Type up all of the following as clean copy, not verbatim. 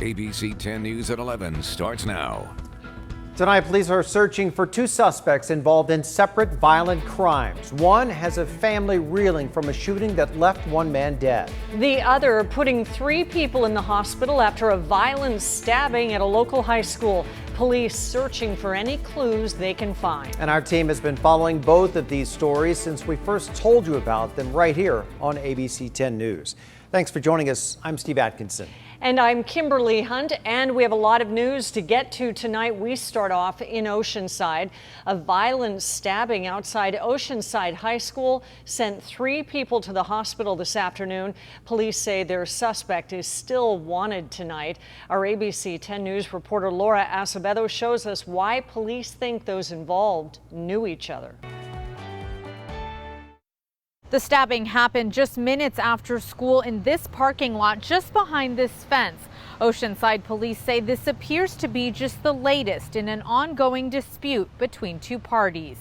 ABC 10 News at 11 starts now. Tonight, police are searching for two suspects involved in separate violent crimes. One has a family reeling from a shooting that left one man dead. The other putting 3 people in the hospital after a violent stabbing at a local high school. Police searching for any clues they can find. And our team has been following both of these stories since we first told you about them right here on ABC 10 News. Thanks for joining us. I'm Steve Atkinson. And I'm Kimberly Hunt, and we have a lot of news to get to tonight. We start off in Oceanside. A violent stabbing outside Oceanside High School sent 3 people to the hospital this afternoon. Police say their suspect is still wanted tonight. Our ABC 10 News reporter Laura Acevedo shows us why police think those involved knew each other. The stabbing happened just minutes after school in this parking lot just behind this fence. Oceanside police say this appears to be just the latest in an ongoing dispute between 2 parties.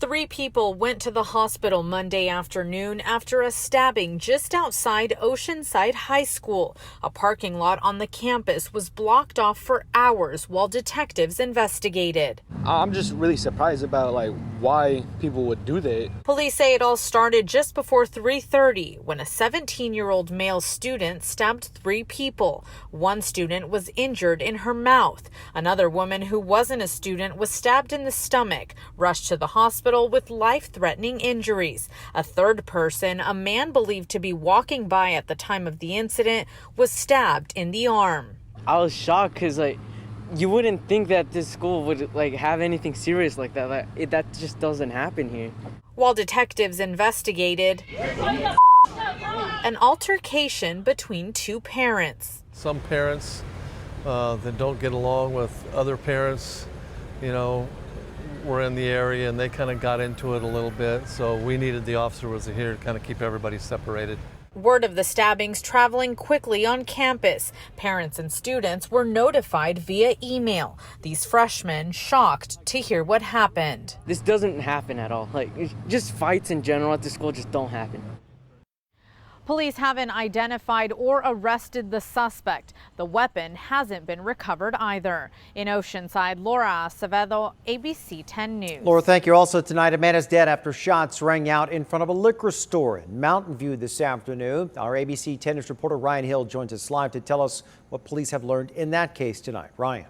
3 people went to the hospital Monday afternoon after a stabbing just outside Oceanside High School. A parking lot on the campus was blocked off for hours while detectives investigated. I'm just really surprised about why people would do that. Police say it all started just before 3:30 when a 17-year-old male student stabbed 3 people. One student was injured in her mouth. Another woman who wasn't a student was stabbed in the stomach, rushed to the hospital with life-threatening injuries. A third person, a man believed to be walking by at the time of the incident, was stabbed in the arm. I was shocked because you wouldn't think that this school would have anything serious like that. That just doesn't happen here. While detectives investigated an altercation between 2 parents. Some parents that don't get along with other parents, were in the area and they kind of got into it a little bit. So we needed the officer was here to kind of keep everybody separated. Word of the stabbings traveling quickly on campus. Parents and students were notified via email. These freshmen shocked to hear what happened. This doesn't happen at all. Just fights in general at the school just don't happen. Police haven't identified or arrested the suspect. The weapon hasn't been recovered either. In Oceanside, Laura Acevedo, ABC 10 News. Laura, thank you. Also tonight, a man is dead after shots rang out in front of a liquor store in Mountain View this afternoon. Our ABC 10 News reporter Ryan Hill joins us live to tell us what police have learned in that case tonight. Ryan.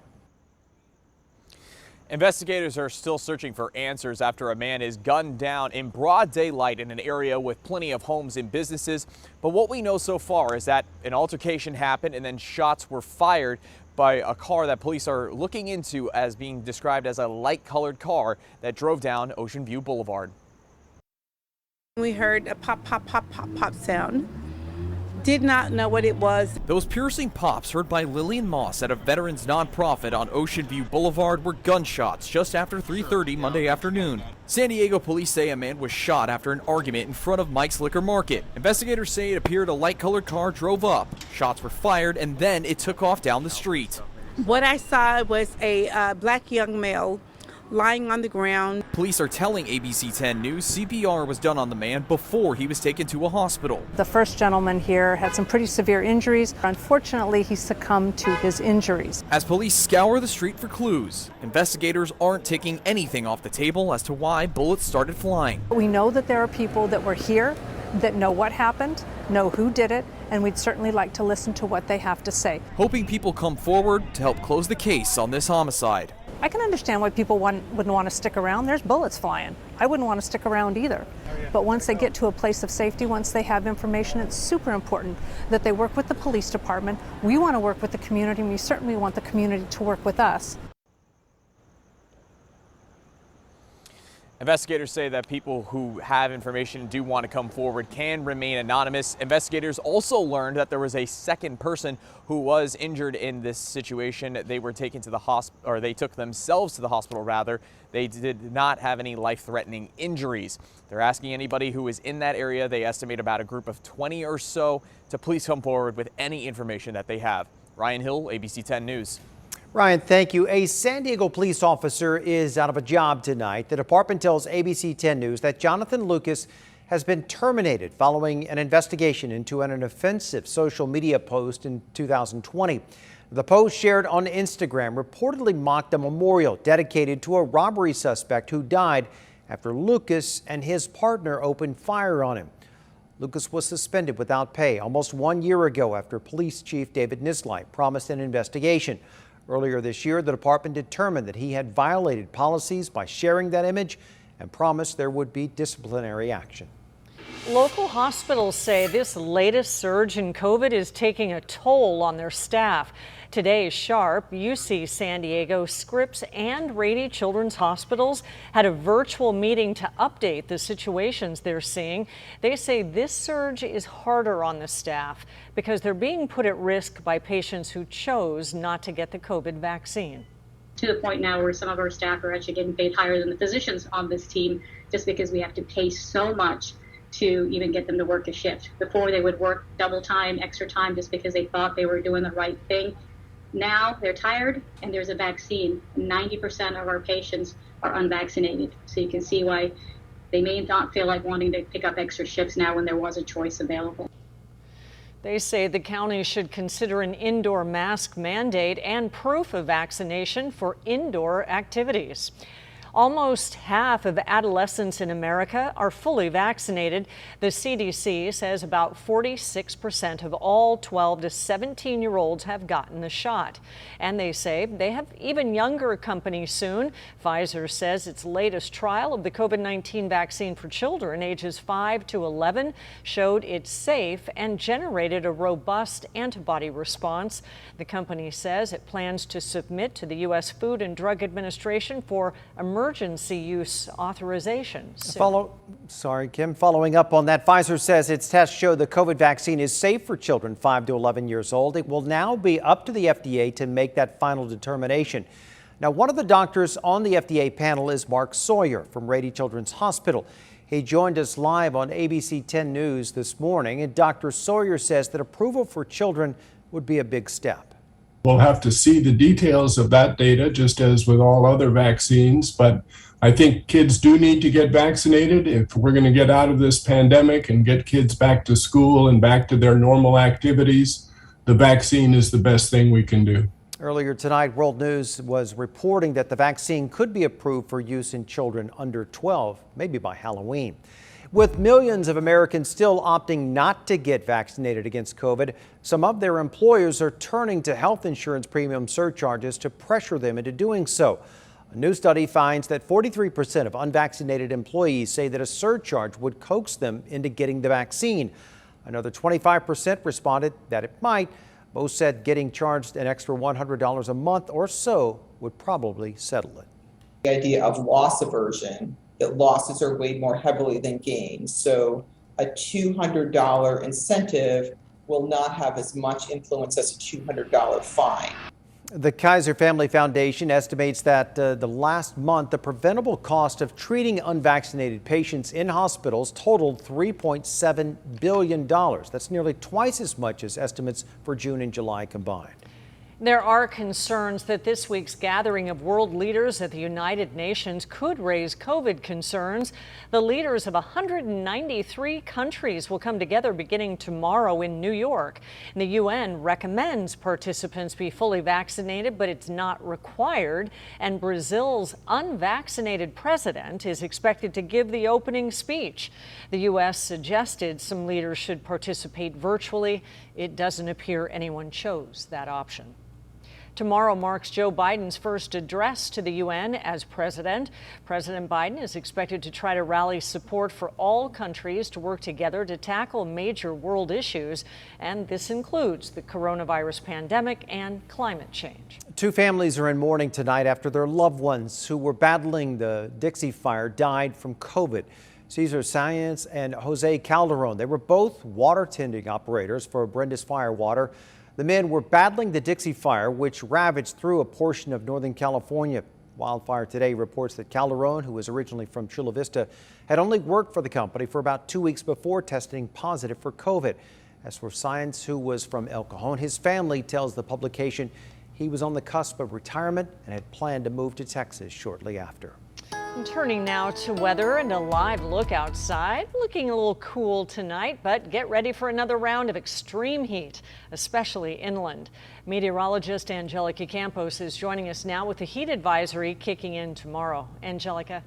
Investigators are still searching for answers after a man is gunned down in broad daylight in an area with plenty of homes and businesses. But what we know so far is that an altercation happened and then shots were fired by a car that police are looking into as being described as a light-colored car that drove down Ocean View Boulevard. We heard a pop, pop, pop, pop, pop sound. Did not know what it was. Those piercing pops heard by Lillian Moss at a veterans nonprofit on Ocean View Boulevard were gunshots just after 3:30 Monday afternoon. San Diego police say a man was shot after an argument in front of Mike's Liquor Market. Investigators say it appeared a light-colored car drove up. Shots were fired and then it took off down the street. What I saw was a black young male lying on the ground. Police are telling ABC 10 News CPR was done on the man before he was taken to a hospital. The first gentleman here had some pretty severe injuries. Unfortunately, he succumbed to his injuries. As police scour the street for clues, investigators aren't taking anything off the table as to why bullets started flying. We know that there are people that were here that know what happened, know who did it, and we'd certainly like to listen to what they have to say. Hoping people come forward to help close the case on this homicide. I can understand why people wouldn't want to stick around. There's bullets flying. I wouldn't want to stick around either. But once they get to a place of safety, once they have information, it's super important that they work with the police department. We want to work with the community, and we certainly want the community to work with us. Investigators say that people who have information and do want to come forward can remain anonymous. Investigators also learned that there was a second person who was injured in this situation. They were taken to the hospital, or they took themselves to the hospital rather. They did not have any life-threatening injuries. They're asking anybody who is in that area, they estimate about a group of 20 or so, to please come forward with any information that they have. Ryan Hill, ABC 10 News. Ryan, thank you. A San Diego police officer is out of a job tonight. The department tells ABC 10 News that Jonathan Lucas has been terminated following an investigation into an offensive social media post in 2020. The post shared on Instagram reportedly mocked a memorial dedicated to a robbery suspect who died after Lucas and his partner opened fire on him. Lucas was suspended without pay almost 1 year ago after Police Chief David Nislight promised an investigation. Earlier this year, the department determined that he had violated policies by sharing that image and promised there would be disciplinary action. Local hospitals say this latest surge in COVID is taking a toll on their staff. Today, Sharp, UC San Diego, Scripps, and Rady Children's Hospitals had a virtual meeting to update the situations they're seeing. They say this surge is harder on the staff because they're being put at risk by patients who chose not to get the COVID vaccine. To the point now where some of our staff are actually getting paid higher than the physicians on this team just because we have to pay so much to even get them to work a shift. Before, they would work double time, extra time, just because they thought they were doing the right thing. Now they're tired and there's a vaccine. 90% of our patients are unvaccinated. So you can see why they may not feel like wanting to pick up extra shifts now when there was a choice available. They say the county should consider an indoor mask mandate and proof of vaccination for indoor activities. Almost half of adolescents in America are fully vaccinated. The CDC says about 46% of all 12 to 17-year-olds have gotten the shot. And they say they have even younger company soon. Pfizer says its latest trial of the COVID-19 vaccine for children ages 5 to 11 showed it's safe and generated a robust antibody response. The company says it plans to submit to the U.S. Food and Drug Administration for emergency use authorization. Following up on that, Pfizer says its tests show the COVID vaccine is safe for children 5 to 11 years old. It will now be up to the FDA to make that final determination. Now, one of the doctors on the FDA panel is Mark Sawyer from Rady Children's Hospital. He joined us live on ABC 10 News this morning, and Dr. Sawyer says that approval for children would be a big step. We'll have to see the details of that data, just as with all other vaccines. But I think kids do need to get vaccinated if we're going to get out of this pandemic and get kids back to school and back to their normal activities. The vaccine is the best thing we can do. Earlier tonight, World News was reporting that the vaccine could be approved for use in children under 12, maybe by Halloween. With millions of Americans still opting not to get vaccinated against COVID, some of their employers are turning to health insurance premium surcharges to pressure them into doing so. A new study finds that 43% of unvaccinated employees say that a surcharge would coax them into getting the vaccine. Another 25% responded that it might. Most said getting charged an extra $100 a month or so would probably settle it. The idea of loss aversion, that losses are weighed more heavily than gains. So a $200 incentive will not have as much influence as a $200 fine. The Kaiser Family Foundation estimates that the last month, the preventable cost of treating unvaccinated patients in hospitals totaled $3.7 billion. That's nearly twice as much as estimates for June and July combined. There are concerns that this week's gathering of world leaders at the United Nations could raise COVID concerns. The leaders of 193 countries will come together beginning tomorrow in New York. The UN recommends participants be fully vaccinated, but it's not required. And Brazil's unvaccinated president is expected to give the opening speech. The U.S. suggested some leaders should participate virtually. It doesn't appear anyone chose that option. Tomorrow marks Joe Biden's first address to the UN as president. President Biden is expected to try to rally support for all countries to work together to tackle major world issues, and this includes the coronavirus pandemic and climate change. Two families are in mourning tonight after their loved ones who were battling the Dixie Fire died from COVID. Cesar Sáenz and Jose Calderon, they were both water tending operators for Brindis Fire Water. The men were battling the Dixie Fire, which ravaged through a portion of Northern California. Wildfire Today reports that Calderon, who was originally from Chula Vista, had only worked for the company for about 2 weeks before testing positive for COVID. As for Sáenz, who was from El Cajon, his family tells the publication he was on the cusp of retirement and had planned to move to Texas shortly after. And turning now to weather and a live look outside. Looking a little cool tonight, but get ready for another round of extreme heat, especially inland. Meteorologist Angelica Campos is joining us now with the heat advisory kicking in tomorrow. Angelica.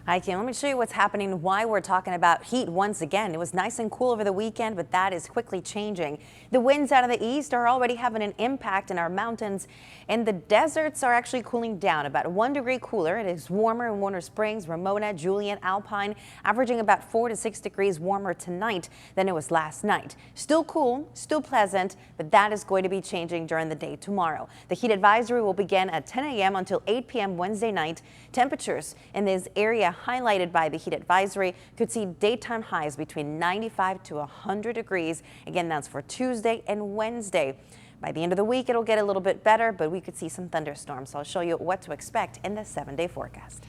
Hi, Kim. Let me show you what's happening, why we're talking about heat once again. It was nice and cool over the weekend, but that is quickly changing. The winds out of the east are already having an impact in our mountains, and the deserts are actually cooling down about 1 degree cooler. It is warmer in Warner Springs, Ramona, Julian, Alpine, averaging about 4 to 6 degrees warmer tonight than it was last night. Still cool, still pleasant, but that is going to be changing during the day tomorrow. The heat advisory will begin at 10 a.m. until 8 p.m. Wednesday night. Temperatures in this area highlighted by the heat advisory could see daytime highs between 95 to 100 degrees. Again, that's for Tuesday and Wednesday. By the end of the week, it'll get a little bit better, but we could see some thunderstorms. So I'll show you what to expect in the 7-day forecast.